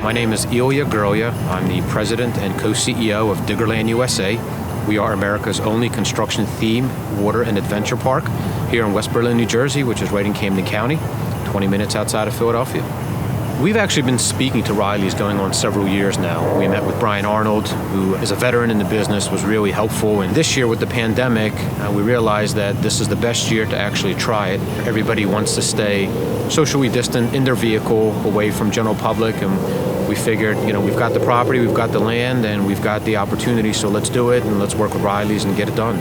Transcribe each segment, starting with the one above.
My name is Ilya Grylya. I'm the president and co-CEO of Diggerland, U.S.A. We are America's only construction theme, water, and adventure park here in West Berlin, New Jersey, which is right in Camden County, 20 minutes outside of Philadelphia. We've actually been speaking to Rileighs going on several years now. We met with Brian Arnold, who is a veteran in the business, was really helpful. And this year with the pandemic, we realized that this is the best year to actually try it. Everybody wants to stay socially distant in their vehicle, away from general public. And we figured, we've got the property, we've got the land, and we've got the opportunity, so let's do it and let's work with Rileighs and get it done.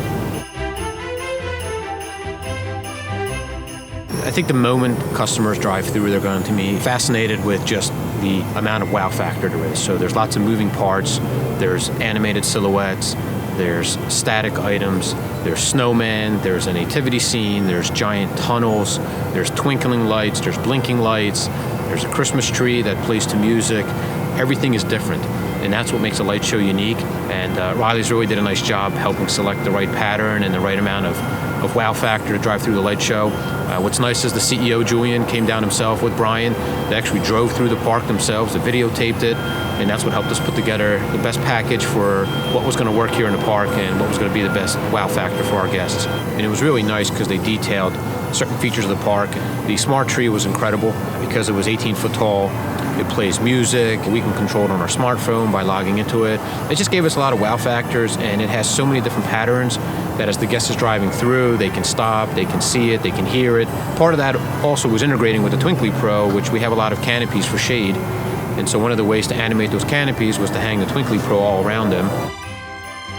I think the moment customers drive through, they're going to be fascinated with just the amount of wow factor there is. So there's lots of moving parts, there's animated silhouettes, there's static items, there's snowmen, there's a nativity scene, there's giant tunnels, there's twinkling lights, there's blinking lights, there's a Christmas tree that plays to music. Everything is different, and that's what makes a light show unique. And Rileighs really did a nice job helping select the right pattern and the right amount of wow factor to drive through the light show. What's nice is the CEO, Julian, came down himself with Brian. They actually drove through the park themselves, they videotaped it, and that's what helped us put together the best package for what was going to work here in the park and what was going to be the best wow factor for our guests. And it was really nice because they detailed certain features of the park. The smart tree was incredible because it was 18 foot tall. It plays music. We can control it on our smartphone by logging into it. It just gave us a lot of wow factors, and it has so many different patterns that as the guest is driving through, they can stop, they can see it, they can hear it. Part of that also was integrating with the Twinkly Pro, which we have a lot of canopies for shade. And so one of the ways to animate those canopies was to hang the Twinkly Pro all around them.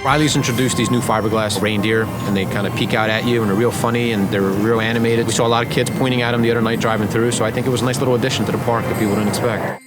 Rileighs introduced these new fiberglass reindeer, and they kind of peek out at you, and they're real funny, and they're real animated. We saw a lot of kids pointing at them the other night driving through, so I think it was a nice little addition to the park that people didn't expect.